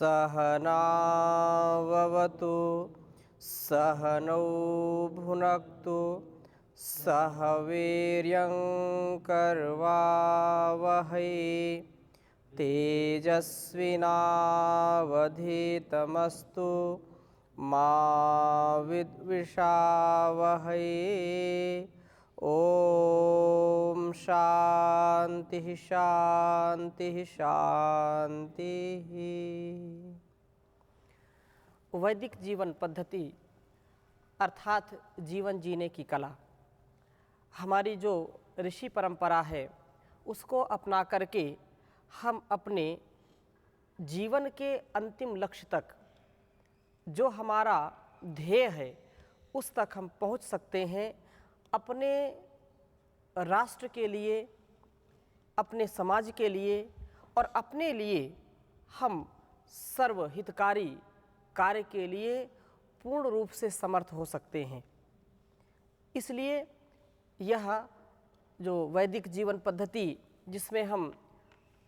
सहनाववतु सहनौ भुनक्तु सह वीर्यं कर्वावहै तेजस्विनावधीतमस्तु मा विद्विषावहै। ओम शांति शांति शांति। वैदिक जीवन पद्धति अर्थात जीवन जीने की कला, हमारी जो ऋषि परंपरा है उसको अपना करके हम अपने जीवन के अंतिम लक्ष्य तक, जो हमारा ध्येय है, उस तक हम पहुंच सकते हैं। अपने राष्ट्र के लिए, अपने समाज के लिए और अपने लिए हम सर्वहितकारी कार्य के लिए पूर्ण रूप से समर्थ हो सकते हैं। इसलिए यह जो वैदिक जीवन पद्धति, जिसमें हम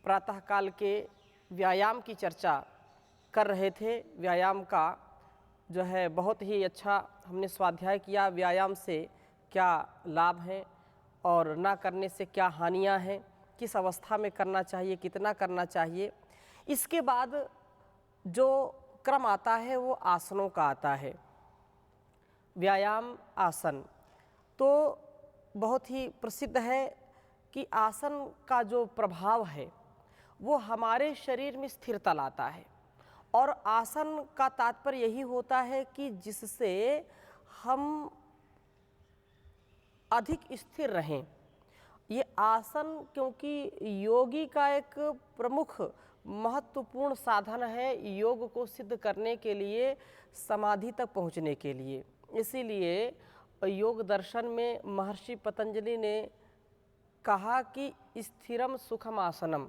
प्रातःकाल के व्यायाम की चर्चा कर रहे थे, व्यायाम का जो है बहुत ही अच्छा हमने स्वाध्याय किया। व्यायाम से क्या लाभ हैं और ना करने से क्या हानियां हैं, किस अवस्था में करना चाहिए, कितना करना चाहिए। इसके बाद जो क्रम आता है वो आसनों का आता है। व्यायाम आसन तो बहुत ही प्रसिद्ध है कि आसन का जो प्रभाव है वो हमारे शरीर में स्थिरता लाता है, और आसन का तात्पर्य यही होता है कि जिससे हम अधिक स्थिर रहें। ये आसन क्योंकि योगी का एक प्रमुख महत्वपूर्ण साधन है योग को सिद्ध करने के लिए, समाधि तक पहुंचने के लिए। इसीलिए योग दर्शन में महर्षि पतंजलि ने कहा कि स्थिरम सुखम आसनम,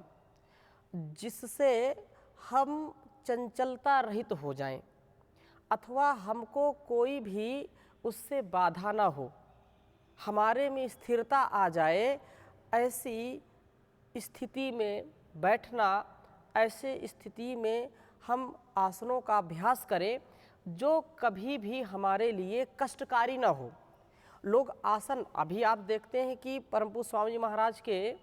जिससे हम चंचलता रहित हो जाएं अथवा हमको कोई भी उससे बाधा ना हो, हमारे में स्थिरता आ जाए। ऐसी स्थिति में बैठना, ऐसे स्थिति में हम आसनों का अभ्यास करें जो कभी भी हमारे लिए कष्टकारी ना हो। लोग आसन, अभी आप देखते हैं कि परम पूज्य स्वामी जी महाराज के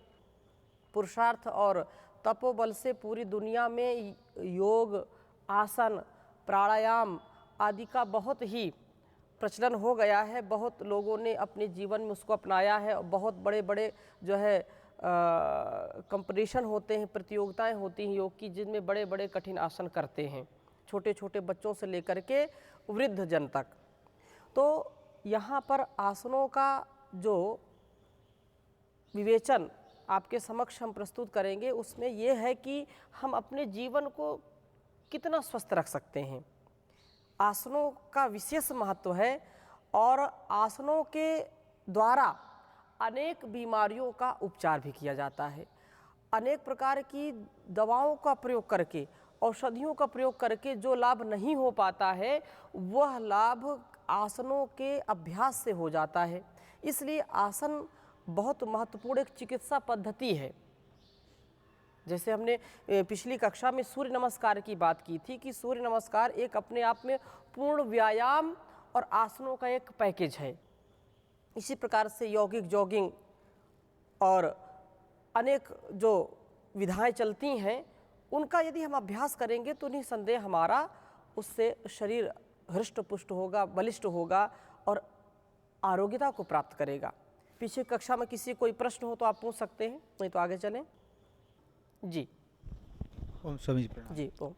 पुरुषार्थ और तपोबल से पूरी दुनिया में योग, आसन, प्राणायाम आदि का बहुत ही प्रचलन हो गया है। बहुत लोगों ने अपने जीवन में उसको अपनाया है। बहुत बड़े बड़े जो है कंपटीशन होते हैं, प्रतियोगिताएं होती हैं योग की, जिनमें बड़े बड़े कठिन आसन करते हैं, छोटे छोटे बच्चों से लेकर के वृद्ध जन तक। तो यहाँ पर आसनों का जो विवेचन आपके समक्ष हम प्रस्तुत करेंगे, उसमें यह है कि हम अपने जीवन को कितना स्वस्थ रख सकते हैं। आसनों का विशेष महत्व है और आसनों के द्वारा अनेक बीमारियों का उपचार भी किया जाता है। अनेक प्रकार की दवाओं का प्रयोग करके, औषधियों का प्रयोग करके जो लाभ नहीं हो पाता है, वह लाभ आसनों के अभ्यास से हो जाता है। इसलिए आसन बहुत महत्वपूर्ण एक चिकित्सा पद्धति है। जैसे हमने पिछली कक्षा में सूर्य नमस्कार की बात की थी कि सूर्य नमस्कार एक अपने आप में पूर्ण व्यायाम और आसनों का एक पैकेज है। इसी प्रकार से यौगिक जॉगिंग और अनेक जो विधाएं चलती हैं, उनका यदि हम अभ्यास करेंगे तो निसंदेह हमारा उससे शरीर हृष्ट पुष्ट होगा, बलिष्ठ होगा और आरोग्यता को प्राप्त करेगा। पीछे कक्षा में किसी कोई प्रश्न हो तो आप पूछ सकते हैं, नहीं तो आगे चलें। जी ओम स्वामी जी प्रणाम। जी ओम।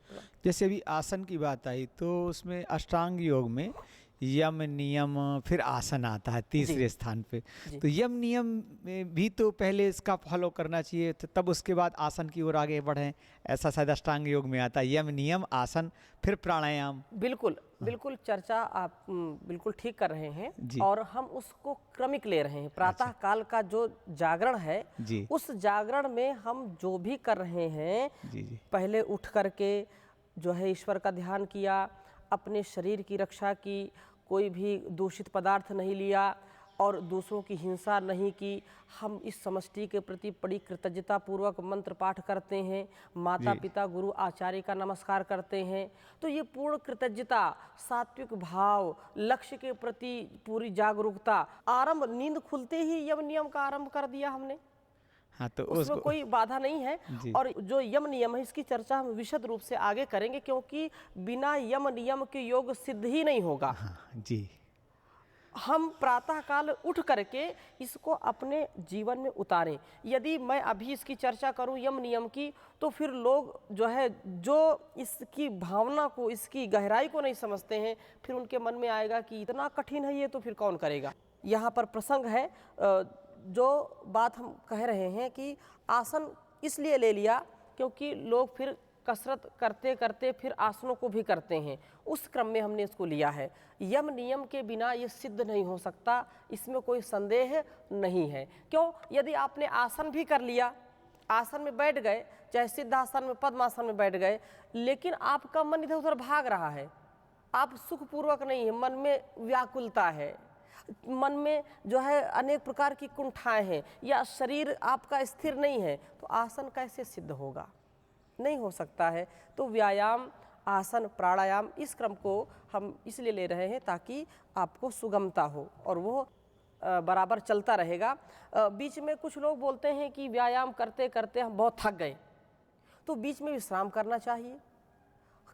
जैसे अभी आसन की बात आई तो उसमें अष्टांग योग में यम, नियम, फिर आसन आता है तीसरे स्थान पे। तो यम नियम में भी तो पहले इसका फॉलो करना चाहिए, तो तब उसके बाद आसन की ओर आगे बढ़ें, ऐसा शायद अष्टांग योग में आता है। यम, नियम, आसन, फिर प्राणायाम। बिल्कुल बिल्कुल, चर्चा आप बिल्कुल ठीक कर रहे हैं जी। और हम उसको क्रमिक ले रहे हैं। प्रातः काल का जो जागरण है जी। उस जागरण में हम जो भी कर रहे हैं, जी जी। पहले उठ करके जो है ईश्वर का ध्यान किया, अपने शरीर की रक्षा की, कोई भी दूषित पदार्थ नहीं लिया, और दूसरों की हिंसा नहीं की। हम इस समष्टि के प्रति बड़ी कृतज्ञता पूर्वक मंत्र पाठ करते हैं, माता जी। पिता गुरु आचार्य का नमस्कार करते हैं। तो ये पूर्ण कृतज्ञता, सात्विक भाव, लक्ष्य के प्रति पूरी जागरूकता, आरंभ नींद खुलते ही यम नियम का आरंभ कर दिया हमने, हाँ, तो उसमें उसको कोई बाधा नहीं है। जी। और जो यम नियम है इसकी चर्चा हम विशद रूप से आगे करेंगे, क्योंकि बिना यम नियम के योग सिद्ध ही नहीं होगा। हाँ जी। हम प्रातःकाल उठ करके इसको अपने जीवन में उतारें। यदि मैं अभी इसकी चर्चा करूं यम नियम की, तो फिर लोग जो है, जो इसकी भावना को, इसकी गहराई को नहीं समझते हैं, फिर उनके मन में आएगा कि इतना कठिन है ये, तो फिर कौन करेगा। यहाँ पर प्रसंग है, जो बात हम कह रहे हैं कि आसन इसलिए ले लिया क्योंकि लोग फिर कसरत करते करते फिर आसनों को भी करते हैं, उस क्रम में हमने इसको लिया है। यम नियम के बिना ये सिद्ध नहीं हो सकता, इसमें कोई संदेह नहीं है। क्यों? यदि आपने आसन भी कर लिया, आसन में बैठ गए, चाहे सिद्धासन में, पद्मासन में बैठ गए, लेकिन आपका मन इधर उधर भाग रहा है, आप सुखपूर्वक नहीं है, मन में व्याकुलता है, मन में जो है अनेक प्रकार की कुंठाएं हैं, या शरीर आपका स्थिर नहीं है, तो आसन कैसे सिद्ध होगा? नहीं हो सकता है। तो व्यायाम, आसन, प्राणायाम, इस क्रम को हम इसलिए ले रहे हैं ताकि आपको सुगमता हो और वो बराबर चलता रहेगा। बीच में कुछ लोग बोलते हैं कि व्यायाम करते करते हम बहुत थक गए, तो बीच में विश्राम करना चाहिए।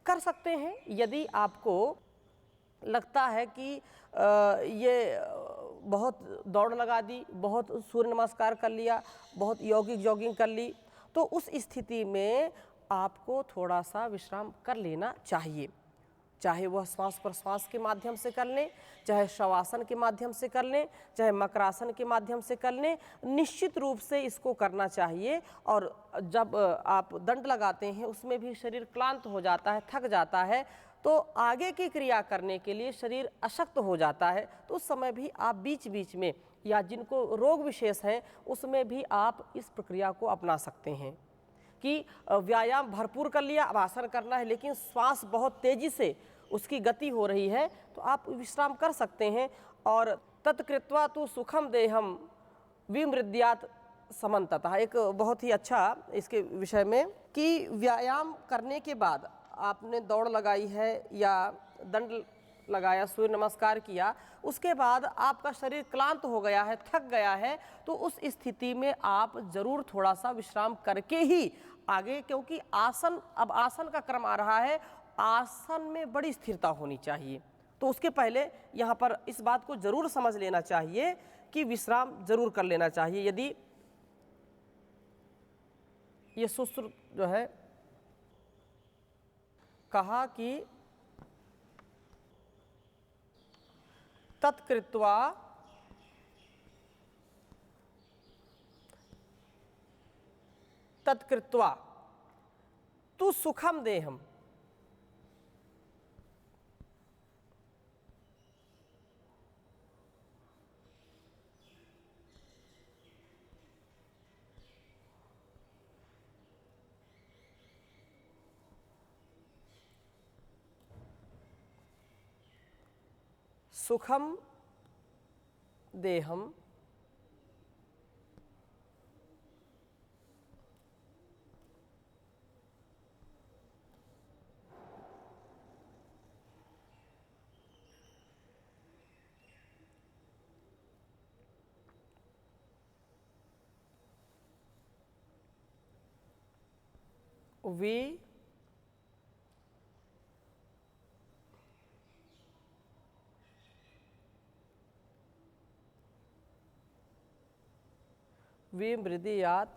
कर सकते हैं, यदि आपको लगता है कि ये बहुत दौड़ लगा दी, बहुत सूर्य नमस्कार कर लिया, बहुत यौगिक जॉगिंग कर ली, तो उस स्थिति में आपको थोड़ा सा विश्राम कर लेना चाहिए। चाहे वह श्वास प्रश्वास के माध्यम से कर लें, चाहे शवासन के माध्यम से कर लें, चाहे मकरासन के माध्यम से कर लें, निश्चित रूप से इसको करना चाहिए। और जब आप दंड लगाते हैं उसमें भी शरीर क्लांत हो जाता है, थक जाता है, तो आगे की क्रिया करने के लिए शरीर अशक्त हो जाता है, तो उस समय भी आप बीच बीच में, या जिनको रोग विशेष है उसमें भी आप इस प्रक्रिया को अपना सकते हैं कि व्यायाम भरपूर कर लिया, अब आसन करना है, लेकिन श्वास बहुत तेजी से उसकी गति हो रही है, तो आप विश्राम कर सकते हैं। और तत्कृत्वा तु सुखम देहम विमृद्यात् समन्ततः, एक बहुत ही अच्छा इसके विषय में कि व्यायाम करने के बाद आपने दौड़ लगाई है या दंड लगाया, सूर्य नमस्कार किया, उसके बाद आपका शरीर क्लांत हो गया है, थक गया है, तो उस स्थिति में आप जरूर थोड़ा सा विश्राम करके ही आगे, क्योंकि आसन, अब आसन का क्रम आ रहा है, आसन में बड़ी स्थिरता होनी चाहिए। तो उसके पहले यहाँ पर इस बात को जरूर समझ लेना चाहिए कि विश्राम जरूर कर लेना चाहिए। यदि ये सुश्रुत जो है कहा कि तत्कृत्वा तत्कृत्वा तु सुखम देहम, सुखम देहम वे विमृद्यात्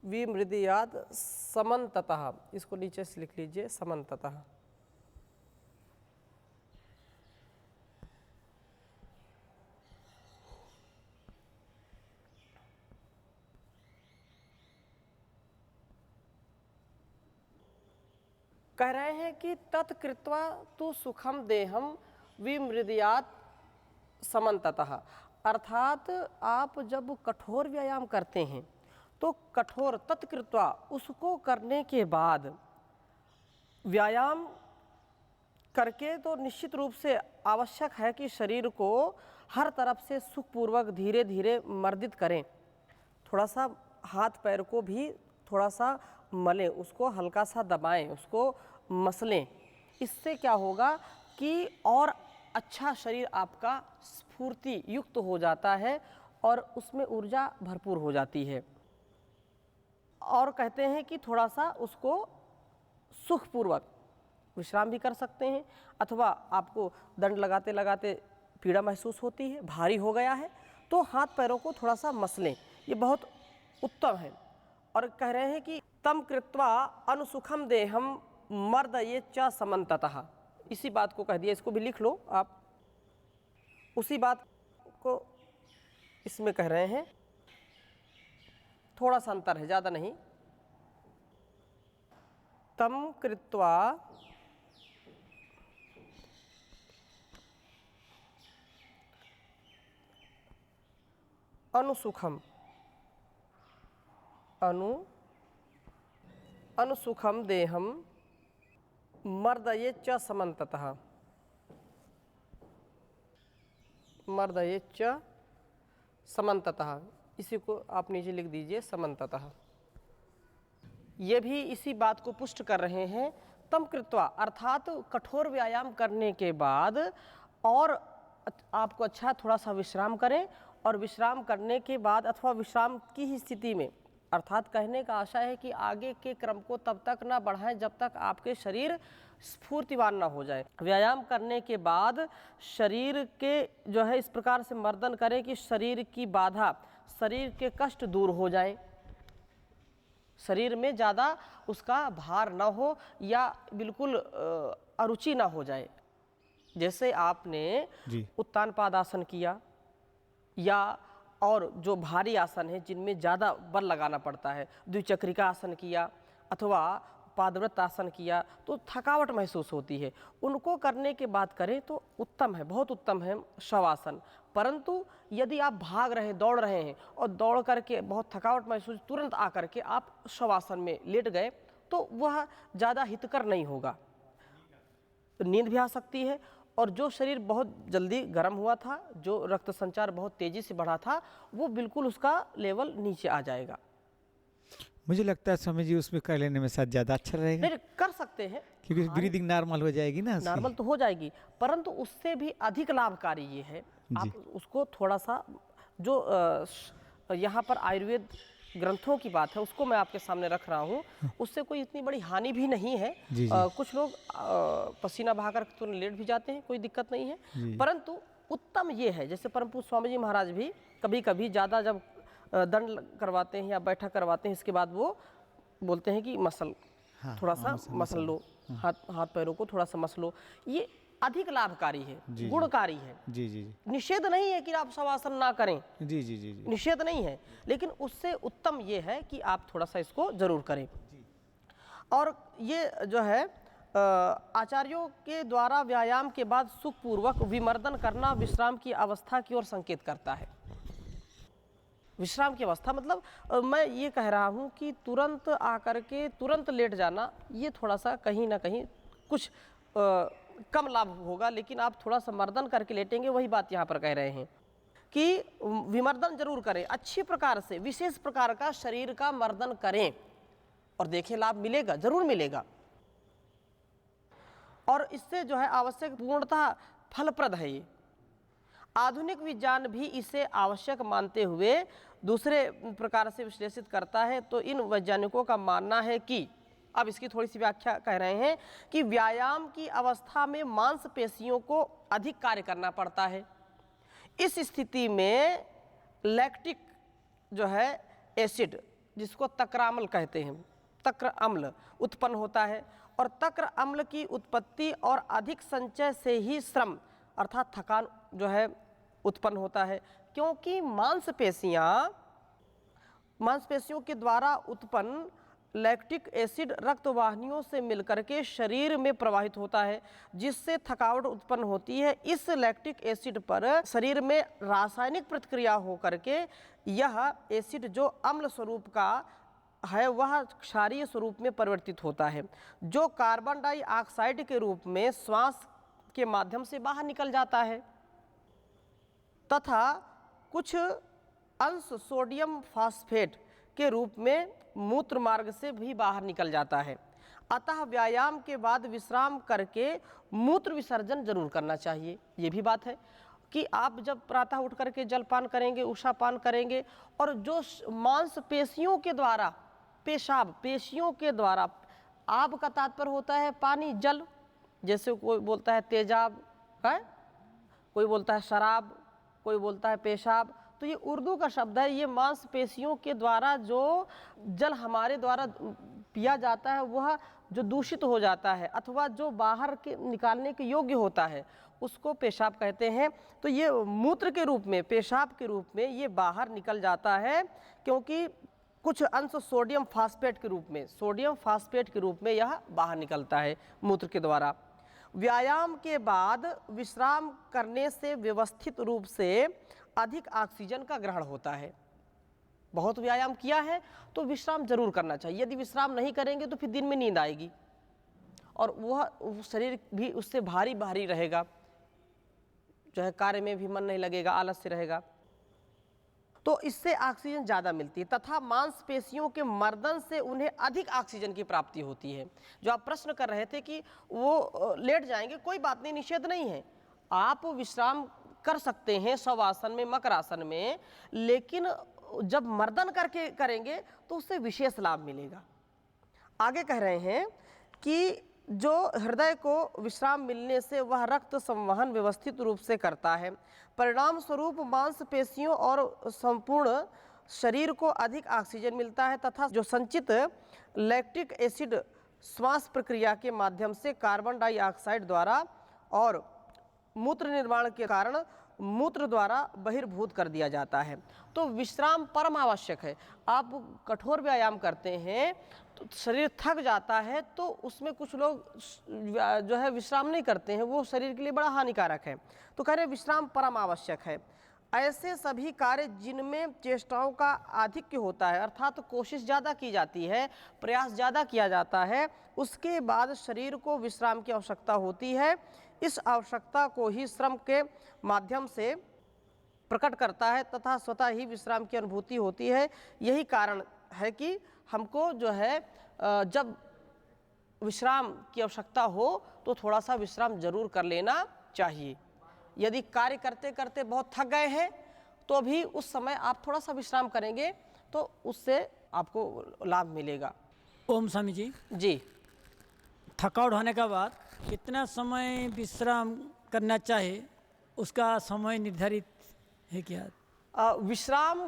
विमृद्यात् समन्ततः, इसको नीचे से लिख लीजिए, समन्ततः। कह रहे हैं कि तत्कृत्वा तु सुखम देहम विमृद्यात् समन्ततः, अर्थात आप जब कठोर व्यायाम करते हैं तो कठोर तत्कृत्वा उसको करने के बाद व्यायाम करके तो निश्चित रूप से आवश्यक है कि शरीर को हर तरफ से सुखपूर्वक धीरे धीरे मर्दित करें। थोड़ा सा हाथ पैर को भी थोड़ा सा मलें, उसको हल्का सा दबाएं, उसको मसलें। इससे क्या होगा कि और अच्छा शरीर आपका स्फूर्ति युक्त हो जाता है और उसमें ऊर्जा भरपूर हो जाती है। और कहते हैं कि थोड़ा सा उसको सुखपूर्वक विश्राम भी कर सकते हैं, अथवा आपको दंड लगाते लगाते पीड़ा महसूस होती है, भारी हो गया है, तो हाथ पैरों को थोड़ा सा मसलें, ये बहुत उत्तम है। और कह रहे हैं कि तम कृत्वा अनुसुखम देहम मर्दये च समन्ततः। इसी बात को कह दिया, इसको भी लिख लो आप। उसी बात को इसमें कह रहे हैं, थोड़ा सा अंतर है, ज़्यादा नहीं। तम कृत्वा अनुसुखम अनुसुखम देहम मर्दये च समन्ततः। मर्दये च समन्ततः, इसी को आप नीचे लिख दीजिए, समन्ततः। ये भी इसी बात को पुष्ट कर रहे हैं। तम कृत्वा अर्थात कठोर व्यायाम करने के बाद और आपको अच्छा थोड़ा सा विश्राम करें, और विश्राम करने के बाद अथवा विश्राम की ही स्थिति में, अर्थात कहने का आशा है कि आगे के क्रम को तब तक ना बढ़ाएं जब तक आपके शरीर स्फूर्तिवान ना हो जाए। व्यायाम करने के बाद शरीर के जो है इस प्रकार से मर्दन करें कि शरीर की बाधा, शरीर के कष्ट दूर हो जाएं, शरीर में ज़्यादा उसका भार ना हो या बिल्कुल अरुचि ना हो जाए। जैसे आपने उत्तान पादासन किया या और जो भारी आसन है जिनमें ज़्यादा बल लगाना पड़ता है, द्विचक्रिका आसन किया अथवा पादव्रत आसन किया, तो थकावट महसूस होती है। उनको करने के बाद करें तो उत्तम है, बहुत उत्तम है शवासन। परंतु यदि आप भाग रहे हैं, दौड़ रहे हैं और दौड़ करके बहुत थकावट महसूस, तुरंत आकर के आप शवासन में लेट गए, तो वह ज़्यादा हितकर नहीं होगा, नींद भी आ सकती है। और जो शरीर बहुत जल्दी गर्म हुआ था, जो रक्त संचार बहुत तेज़ी से बढ़ा था, वो बिल्कुल उसका लेवल नीचे आ जाएगा। मुझे लगता है स्वामी जी उसमें कर लेने में शायद ज़्यादा अच्छा रहेगा। नहीं, कर सकते हैं, क्योंकि ब्रीदिंग नॉर्मल हो जाएगी ना, नॉर्मल तो हो जाएगी, परंतु उससे भी अधिक लाभकारी ये है, आप उसको थोड़ा सा जो यहाँ पर आयुर्वेद ग्रंथों की बात है उसको मैं आपके सामने रख रहा हूँ, उससे कोई इतनी बड़ी हानि भी नहीं है। कुछ लोग पसीना बहाकर तुरंत लेट भी जाते हैं, कोई दिक्कत नहीं है, परंतु उत्तम ये है, जैसे परम पूज्य स्वामी जी महाराज भी कभी कभी ज़्यादा जब दंड करवाते हैं या बैठक करवाते हैं, इसके बाद वो बोलते हैं कि मसल, थोड़ा सा मसल लो, हाथ पैरों को थोड़ा सा मसलो, ये अधिक लाभकारी है, गुणकारी है। जी जी जी। निषेध नहीं है कि आप शवासन ना करें, जी जी जी, निषेध नहीं है, लेकिन उससे उत्तम ये है कि आप थोड़ा सा इसको जरूर करें। और ये जो है आचार्यों के द्वारा व्यायाम के बाद सुखपूर्वक विमर्दन करना विश्राम की अवस्था की ओर संकेत करता है। विश्राम की अवस्था मतलब मैं ये कह रहा हूँ कि तुरंत आकर के तुरंत लेट जाना, ये थोड़ा सा कहीं ना कहीं कुछ कम लाभ होगा, लेकिन आप थोड़ा सा मर्दन करके लेटेंगे, वही बात यहाँ पर कह रहे हैं कि विमर्दन जरूर करें, अच्छी प्रकार से विशेष प्रकार का शरीर का मर्दन करें और देखें लाभ मिलेगा, जरूर मिलेगा। और इससे जो है आवश्यक पूर्णतः फलप्रद है। ये आधुनिक विज्ञान भी इसे आवश्यक मानते हुए दूसरे प्रकार से विश्लेषित करता है। तो इन वैज्ञानिकों का मानना है कि, अब इसकी थोड़ी सी व्याख्या कह रहे हैं कि व्यायाम की अवस्था में मांसपेशियों को अधिक कार्य करना पड़ता है। इस स्थिति में लैक्टिक जो है एसिड, जिसको तक्राम्ल कहते हैं, तक्र अम्ल उत्पन्न होता है, और तक्र अम्ल की उत्पत्ति और अधिक संचय से ही श्रम अर्थात थकान जो है उत्पन्न होता है, क्योंकि मांसपेशियों के द्वारा उत्पन्न लैक्टिक एसिड रक्त वाहिनियों से मिलकर के शरीर में प्रवाहित होता है, जिससे थकावट उत्पन्न होती है। इस लैक्टिक एसिड पर शरीर में रासायनिक प्रतिक्रिया हो करके यह एसिड जो अम्ल स्वरूप का है वह क्षारीय स्वरूप में परिवर्तित होता है, जो कार्बन डाइऑक्साइड के रूप में श्वास के माध्यम से बाहर निकल जाता है तथा कुछ अंश सोडियम फास्फेट के रूप में मूत्र मार्ग से भी बाहर निकल जाता है। अतः व्यायाम के बाद विश्राम करके मूत्र विसर्जन जरूर करना चाहिए। ये भी बात है कि आप जब प्रातः उठ करके जलपान करेंगे, उषापान करेंगे और जो मांसपेशियों के द्वारा पेशाब, पेशियों के द्वारा, आब का तात्पर्य होता है पानी, जल, जैसे कोई बोलता है तेजाब है, कोई बोलता है शराब, कोई बोलता है पेशाब, तो ये उर्दू का शब्द है। ये मांसपेशियों के द्वारा जो जल हमारे द्वारा पिया जाता है वह जो दूषित हो जाता है अथवा जो बाहर के निकालने के योग्य होता है उसको पेशाब कहते हैं। तो ये मूत्र के रूप में, पेशाब के रूप में ये बाहर निकल जाता है, क्योंकि कुछ अंश सोडियम फास्फेट के रूप में, सोडियम फास्फेट के रूप में यह बाहर निकलता है मूत्र के द्वारा। व्यायाम के बाद विश्राम करने से व्यवस्थित रूप से अधिक ऑक्सीजन का ग्रहण होता है। बहुत व्यायाम किया है तो विश्राम जरूर करना चाहिए। यदि विश्राम नहीं करेंगे तो फिर दिन में नींद आएगी और वह शरीर भी उससे भारी भारी रहेगा, जो है कार्य में भी मन नहीं लगेगा, आलस्य रहेगा। तो इससे ऑक्सीजन ज़्यादा मिलती है तथा मांसपेशियों के मर्दन से उन्हें अधिक ऑक्सीजन की प्राप्ति होती है। जो आप प्रश्न कर रहे थे कि वो लेट जाएंगे, कोई बात नहीं, निषेध नहीं है, आप विश्राम कर सकते हैं शवासन में, मकरासन में, लेकिन जब मर्दन करके करेंगे तो उससे विशेष लाभ मिलेगा। आगे कह रहे हैं कि जो हृदय को विश्राम मिलने से वह रक्त संवहन व्यवस्थित रूप से करता है, परिणाम स्वरूप मांसपेशियों और संपूर्ण शरीर को अधिक ऑक्सीजन मिलता है तथा जो संचित लैक्टिक एसिड श्वास प्रक्रिया के माध्यम से कार्बन डाइऑक्साइड द्वारा और मूत्र निर्माण के कारण मूत्र द्वारा बहिर्भूत कर दिया जाता है। तो विश्राम परम आवश्यक है। आप कठोर व्यायाम करते हैं तो शरीर थक जाता है, तो उसमें कुछ लोग जो है विश्राम नहीं करते हैं, वो शरीर के लिए बड़ा हानिकारक है। तो कह रहे विश्राम परम आवश्यक है। ऐसे सभी कार्य जिनमें चेष्टाओं का आधिक्य होता है, अर्थात कोशिश ज़्यादा की जाती है, प्रयास ज़्यादा किया जाता है, उसके बाद शरीर को विश्राम की आवश्यकता होती है। इस आवश्यकता को ही श्रम के माध्यम से प्रकट करता है तथा स्वतः ही विश्राम की अनुभूति होती है। यही कारण है कि हमको जो है जब विश्राम की आवश्यकता हो तो थोड़ा सा विश्राम जरूर कर लेना चाहिए। यदि कार्य करते करते बहुत थक गए हैं तो भी उस समय आप थोड़ा सा विश्राम करेंगे तो उससे आपको लाभ मिलेगा। ओम स्वामी जी, जी, थकावट होने के बाद कितना समय विश्राम करना चाहिए, उसका समय निर्धारित है क्या? विश्राम,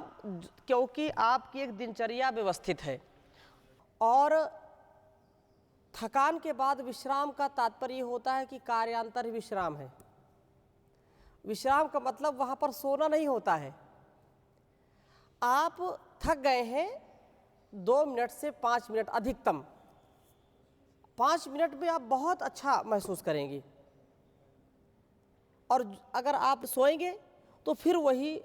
क्योंकि आपकी एक दिनचर्या व्यवस्थित है और थकान के बाद विश्राम का तात्पर्य होता है कि कार्यांतर विश्राम है। विश्राम का मतलब वहाँ पर सोना नहीं होता है। आप थक गए हैं 2 मिनट से 5 मिनट, अधिकतम 5 मिनट में आप बहुत अच्छा महसूस करेंगे, और अगर आप सोएंगे तो फिर वही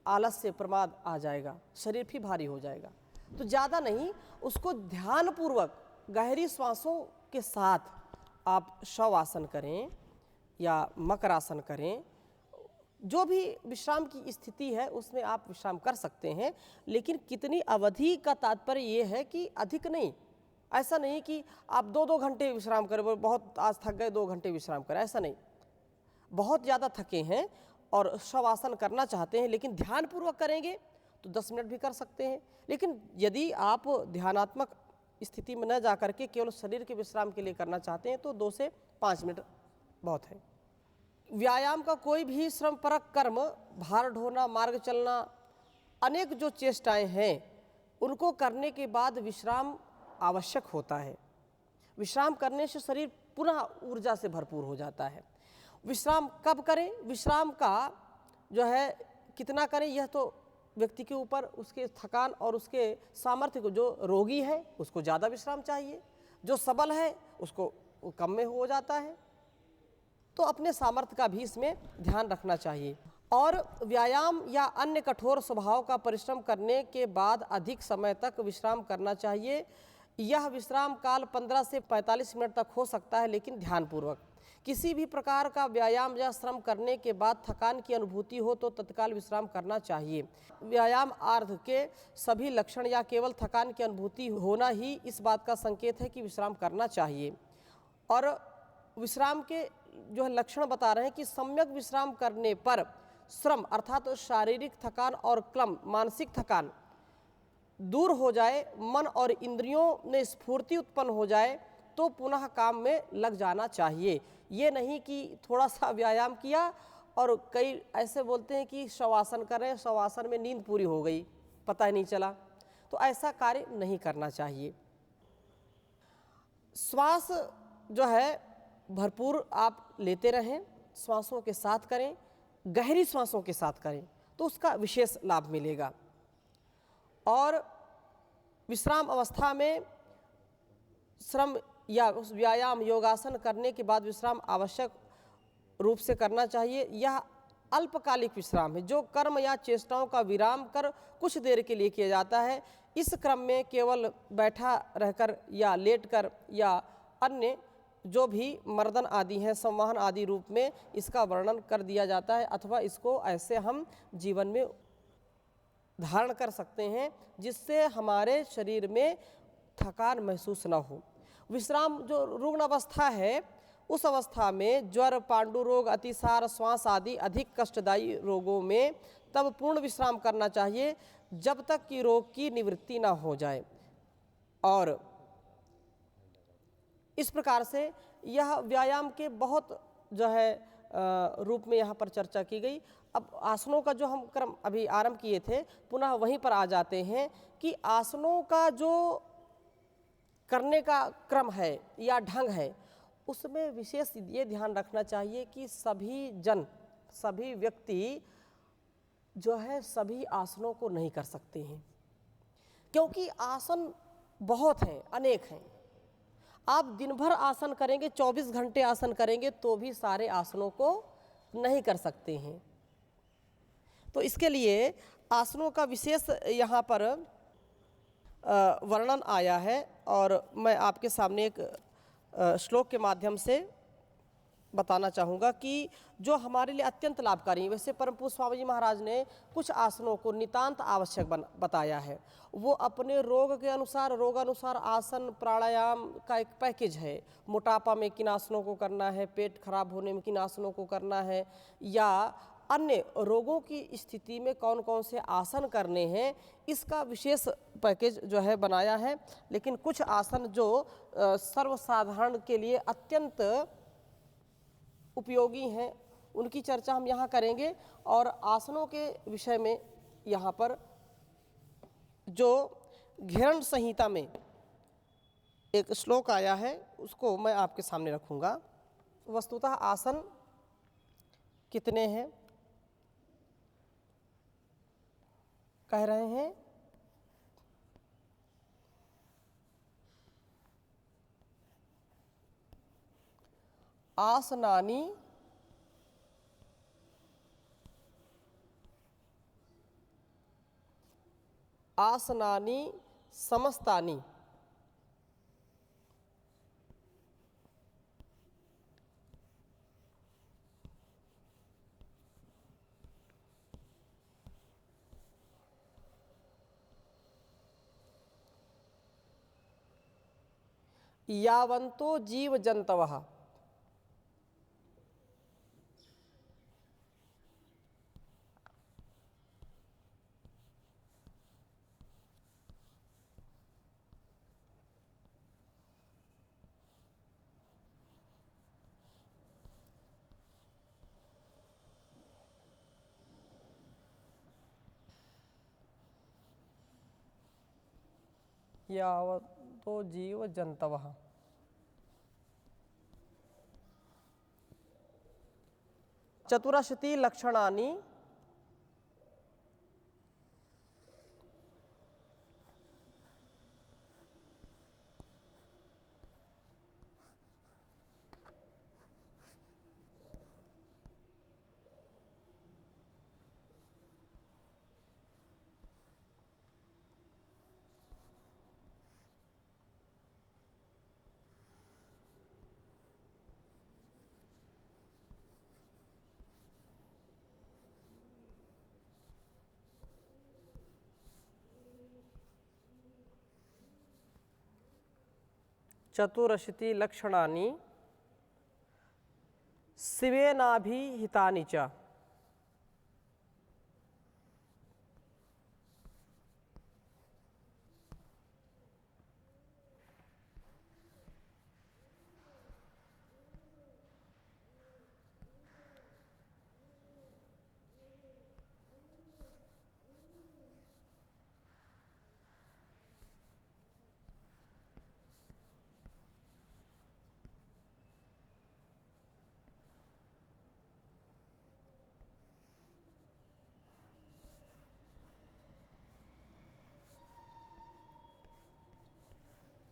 आलस्य, प्रमाद आ जाएगा, शरीर भी भारी हो जाएगा। तो ज़्यादा नहीं, उसको ध्यानपूर्वक गहरी श्वासों के साथ आप शवासन करें या मकरासन करें, जो भी विश्राम की स्थिति है उसमें आप विश्राम कर सकते हैं। लेकिन कितनी अवधि का तात्पर्य ये है कि अधिक नहीं। ऐसा नहीं कि आप 2-2 घंटे विश्राम करें, बहुत आज थक गए 2 घंटे विश्राम करें, ऐसा नहीं। बहुत ज़्यादा थके हैं और शवासन करना चाहते हैं लेकिन ध्यानपूर्वक करेंगे तो 10 मिनट भी कर सकते हैं। लेकिन यदि आप ध्यानात्मक स्थिति में न जा करके केवल शरीर के विश्राम के लिए करना चाहते हैं तो 2 से 5 मिनट बहुत है। व्यायाम का कोई भी श्रमपरक कर्म, भार ढोना, मार्ग चलना, अनेक जो चेष्टाएं हैं उनको करने के बाद विश्राम आवश्यक होता है। विश्राम करने से शरीर पुनः ऊर्जा से भरपूर हो जाता है। विश्राम कब करें, विश्राम का जो है कितना करें, यह तो व्यक्ति के ऊपर उसके थकान और उसके सामर्थ्य को, जो रोगी है उसको ज़्यादा विश्राम चाहिए, जो सबल है उसको कम में हो जाता है। तो अपने सामर्थ्य का भी इसमें ध्यान रखना चाहिए। और व्यायाम या अन्य कठोर स्वभाव का परिश्रम करने के बाद अधिक समय तक विश्राम करना चाहिए। यह विश्राम काल 15 से 45 मिनट तक हो सकता है, लेकिन ध्यानपूर्वक। किसी भी प्रकार का व्यायाम या श्रम करने के बाद थकान की अनुभूति हो तो तत्काल विश्राम करना चाहिए। व्यायाम आर्ध के सभी लक्षण या केवल थकान की अनुभूति होना ही इस बात का संकेत है कि विश्राम करना चाहिए। और विश्राम के जो है लक्षण बता रहे हैं कि सम्यक विश्राम करने पर श्रम अर्थात तो शारीरिक थकान और क्लम मानसिक थकान दूर हो जाए, मन और इंद्रियों में स्फूर्ति उत्पन्न हो जाए तो पुनः काम में लग जाना चाहिए। ये नहीं कि थोड़ा सा व्यायाम किया और कई ऐसे बोलते हैं कि शवासन करें, शवासन में नींद पूरी हो गई, पता ही नहीं चला। तो ऐसा कार्य नहीं करना चाहिए। श्वास जो है भरपूर आप लेते रहें, श्वासों के साथ करें, गहरी श्वासों के साथ करें तो उसका विशेष लाभ मिलेगा। और विश्राम अवस्था में श्रम या उस व्यायाम योगासन करने के बाद विश्राम आवश्यक रूप से करना चाहिए। यह अल्पकालिक विश्राम है जो कर्म या चेष्टाओं का विराम कर कुछ देर के लिए किया जाता है। इस क्रम में केवल बैठा रहकर या लेटकर या अन्य जो भी मर्दन आदि हैं, संवहन आदि रूप में इसका वर्णन कर दिया जाता है, अथवा इसको ऐसे हम जीवन में धारण कर सकते हैं जिससे हमारे शरीर में थकान महसूस न हो। विश्राम जो रुग्ण अवस्था है उस अवस्था में ज्वर, पांडु रोग, अतिसार, श्वास आदि अधिक कष्टदायी रोगों में तब पूर्ण विश्राम करना चाहिए जब तक कि रोग की निवृत्ति ना हो जाए। और इस प्रकार से यह व्यायाम के बहुत जो है रूप में यहाँ पर चर्चा की गई। अब आसनों का जो हम क्रम अभी आरंभ किए थे पुनः वहीं पर आ जाते हैं कि आसनों का जो करने का क्रम है या ढंग है उसमें विशेष ये ध्यान रखना चाहिए कि सभी जन, सभी व्यक्ति जो है सभी आसनों को नहीं कर सकते हैं, क्योंकि आसन बहुत हैं, अनेक हैं। आप दिन भर आसन करेंगे, 24 घंटे आसन करेंगे तो भी सारे आसनों को नहीं कर सकते हैं। तो इसके लिए आसनों का विशेष यहाँ पर वर्णन आया है और मैं आपके सामने एक श्लोक के माध्यम से बताना चाहूँगा कि जो हमारे लिए अत्यंत लाभकारी है। वैसे परम पूज्य स्वामी जी महाराज ने कुछ आसनों को नितांत आवश्यक बताया है। वो अपने रोग के अनुसार, रोगानुसार आसन प्राणायाम का एक पैकेज है। मोटापा में किन आसनों को करना है, पेट खराब होने में किन आसनों को करना है, या अन्य रोगों की स्थिति में कौन कौन से आसन करने हैं, इसका विशेष पैकेज जो है बनाया है। लेकिन कुछ आसन जो सर्वसाधारण के लिए अत्यंत उपयोगी हैं उनकी चर्चा हम यहाँ करेंगे। और आसनों के विषय में यहाँ पर जो घेरण संहिता में एक श्लोक आया है उसको मैं आपके सामने रखूँगा। वस्तुतः आसन कितने हैं कह रहे हैं, आसनानि आसनानि समस्तानि। यावन्तो जीव जंतवः यावतो जीव जंतवः। चतुरशीति लक्षणानि चतुरशीति लक्षणानि शिवेनाभिहितानि च।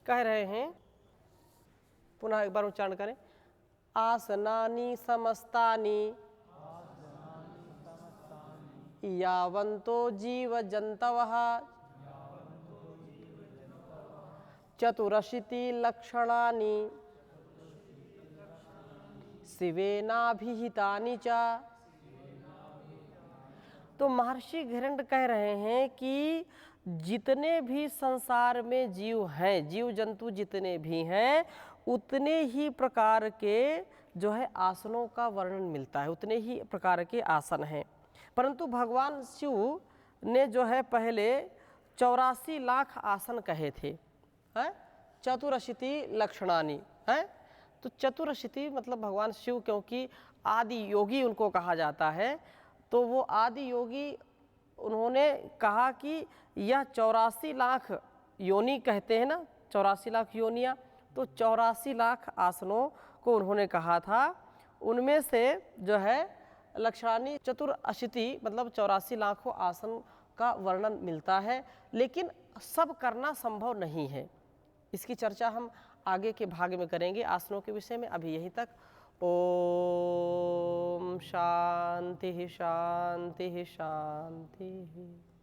कह रहे हैं, पुनः एक बार उच्चारण करें, आसनानि समस्तानि यावन्तो जीवजन्तवः चतुरशीति लक्षणानि शिवेनाभिहितानि च। तो महर्षि घिरण्ड कह रहे हैं कि जितने भी संसार में जीव हैं, जीव जंतु जितने भी हैं, उतने ही प्रकार के जो है आसनों का वर्णन मिलता है, उतने ही प्रकार के आसन हैं। परंतु भगवान शिव ने जो है पहले 84 लाख आसन कहे थे, हैं, चतुरशीति लक्षणानि, हैं। तो चतुरशीति मतलब भगवान शिव क्योंकि आदि योगी उनको कहा जाता है, तो वो आदि योगी उन्होंने कहा कि यह 84 लाख योनि कहते हैं ना, 84 लाख योनियाँ, तो 84 लाख आसनों को उन्होंने कहा था। उनमें से जो है लक्षणानि चतुरशीति मतलब 84 लाखों आसन का वर्णन मिलता है, लेकिन सब करना संभव नहीं है। इसकी चर्चा हम आगे के भाग में करेंगे आसनों के विषय में। अभी यहीं तक। ओम शांति शांति शांति।